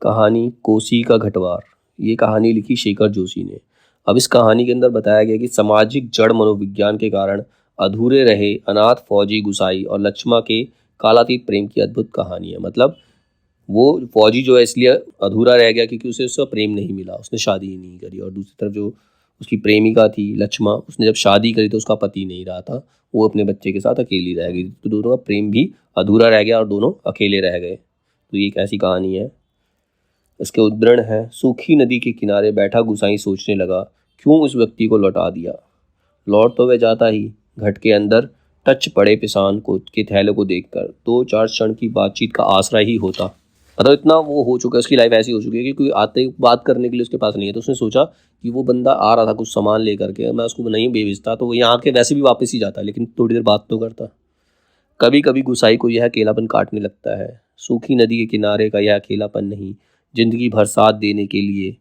कहानी कोसी का घटवार। ये कहानी लिखी शेखर जोशी ने। अब इस कहानी के अंदर बताया गया कि सामाजिक जड़ मनोविज्ञान के कारण अधूरे रहे अनाथ फौजी गुसाई और लक्ष्मा के कालातीत प्रेम की अद्भुत कहानी है। मतलब वो फौजी जो है इसलिए अधूरा रह गया क्योंकि उसे उसका प्रेम नहीं मिला, उसने शादी ही नहीं करी। और दूसरी तरफ जो उसकी प्रेमिका थी लक्ष्मा, उसने जब शादी करी तो उसका पति नहीं रहा था, वो अपने बच्चे के साथ अकेली रह गई। तो दोनों का प्रेम भी अधूरा रह गया और दोनों अकेले रह गए। तो ये एक ऐसी कहानी है। इसके उद्धरण है, सूखी नदी के किनारे बैठा गुसाई सोचने लगा, क्यों उस व्यक्ति को लौटा दिया। लौट तो वह जाता ही, घट के अंदर टच पड़े पिसान को के थैले को देखकर 2-4 क्षण की बातचीत का आसरा ही होता। मतलब इतना वो हो चुका है, उसकी लाइफ ऐसी हो चुकी है कि कोई आते ही बात करने के लिए उसके पास नहीं है। तो उसने सोचा कि वो बंदा आ रहा था कुछ सामान लेकर के, मैं उसको नहीं भेजता तो वो यहाँ के वैसे भी वापस ही जाता, लेकिन थोड़ी देर बात तो करता। कभी कभी गुसाई को यह अकेलापन काटने लगता है। सूखी नदी के किनारे का यह अकेलापन नहीं, जिंदगी भर साथ देने के लिए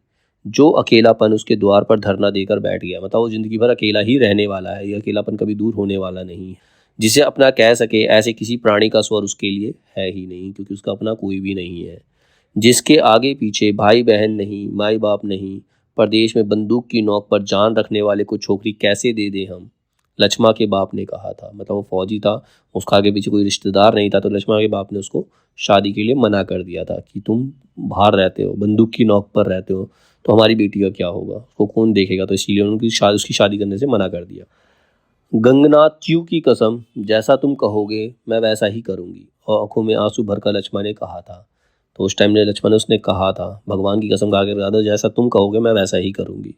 जो अकेलापन उसके द्वार पर धरना देकर बैठ गया। मतलब वो जिंदगी भर अकेला ही रहने वाला है, यह अकेलापन कभी दूर होने वाला नहीं है। जिसे अपना कह सके ऐसे किसी प्राणी का स्वर उसके लिए है ही नहीं, क्योंकि उसका अपना कोई भी नहीं है। जिसके आगे पीछे भाई बहन नहीं, माई बाप नहीं, परदेश में बंदूक की नोक पर जान रखने वाले को छोकरी कैसे दे दे हम। लक्ष्मा के बाप ने कहा था। मतलब वो फौजी था, उसका आगे पीछे कोई रिश्तेदार नहीं था, तो लक्ष्मा के बाप ने उसको शादी के लिए मना कर दिया था कि तुम बाहर रहते हो, बंदूक की नोक पर रहते हो, तो हमारी बेटी का क्या होगा, उसको कौन देखेगा। तो इसीलिए उसकी शादी करने से मना कर दिया। गंगनाथ च्यू की कसम, जैसा तुम कहोगे मैं वैसा ही करूंगी, और आंखों में आंसू भरकर लक्ष्मा ने कहा था। तो उस टाइम ने लक्ष्मण ने उसने कहा था, भगवान की कसम खा के बता दो, जैसा तुम कहोगे मैं वैसा ही करूंगी।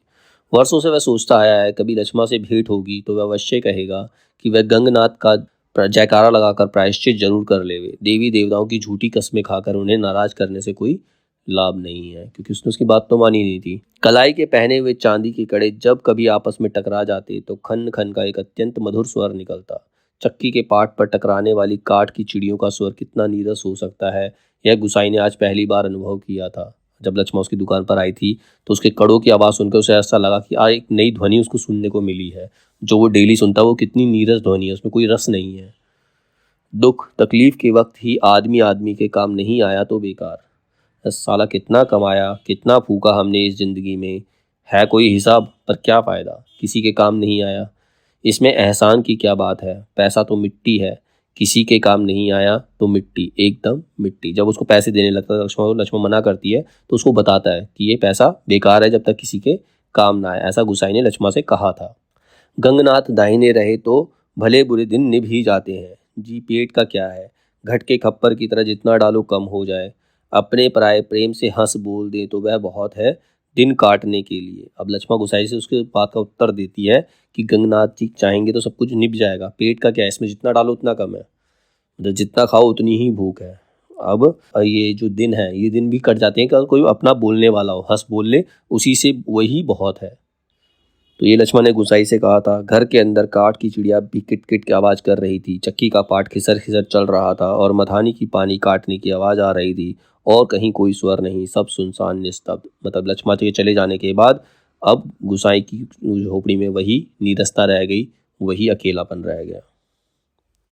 वर्षों से वह सोचता आया है, कभी लक्ष्मा से भेंट होगी तो वह अवश्य कहेगा कि वह गंगनाथ का जयकारा लगाकर प्रायश्चित जरूर कर लेवे। देवी देवताओं की झूठी कस्में खाकर उन्हें नाराज करने से कोई लाभ नहीं है, क्योंकि उसने उसकी बात तो मानी नहीं थी। कलाई के पहने हुए चांदी के कड़े जब कभी आपस में टकरा जाते तो खन खन का एक अत्यंत मधुर स्वर निकलता। चक्की के पाट पर टकराने वाली काठ की चिड़ियों का स्वर कितना नीरस हो सकता है, यह गुसाई ने आज पहली बार अनुभव किया था। जब लक्ष्मा उसकी दुकान पर आई थी तो उसके कड़ों की आवाज़ सुनकर उसे ऐसा लगा कि आज एक नई ध्वनि उसको सुनने को मिली है। जो वो डेली सुनता है वो कितनी नीरस ध्वनि है, उसमें कोई रस नहीं है। दुख तकलीफ के वक्त ही आदमी आदमी के काम नहीं आया तो बेकार। साला कितना कमाया, कितना फूका हमने इस जिंदगी में, है कोई हिसाब, पर क्या फ़ायदा, किसी के काम नहीं आया। इसमें एहसान की क्या बात है, पैसा तो मिट्टी है, किसी के काम नहीं आया तो मिट्टी, एकदम मिट्टी। जब उसको पैसे देने लगता है लक्ष्मण मना करती है तो उसको बताता है कि ये पैसा बेकार है जब तक किसी के काम ना आए। ऐसा गुसाई ने लक्ष्मण से कहा था। गंगनाथ दाहिने रहे तो भले बुरे दिन निभ ही जाते हैं, जी पेट का क्या है, घट के खप्पर की तरह जितना डालो कम हो जाए। अपने पराये प्रेम से हंस बोल दे तो वह बहुत है दिन काटने के लिए। अब लक्ष्मण गुसाई से उसके बात का उत्तर देती है कि गंगनाथ जी चाहेंगे तो सब कुछ निभ जाएगा, पेट का क्या है, इसमें जितना डालो उतना कम है, मतलब जितना खाओ उतनी ही भूख है। अब ये जो दिन है ये दिन भी कट जाते हैं, कि कोई अपना बोलने वाला हो, हंस बोल ले, उसी से वही बहुत है। तो ये लक्ष्मण ने गुसाई से कहा था। घर के अंदर काठ की चिड़िया भी किट किट की आवाज़ कर रही थी, चक्की का पाट खिसर खिसर चल रहा था और मधानी की पानी काटने की आवाज़ आ रही थी, और कहीं कोई स्वर नहीं, सब सुनसान निस्तब्ध। मतलब लक्ष्मण के चले जाने के बाद अब गुसाई की झोपड़ी में वही नीरसता रह गई, वही अकेलापन रह गया।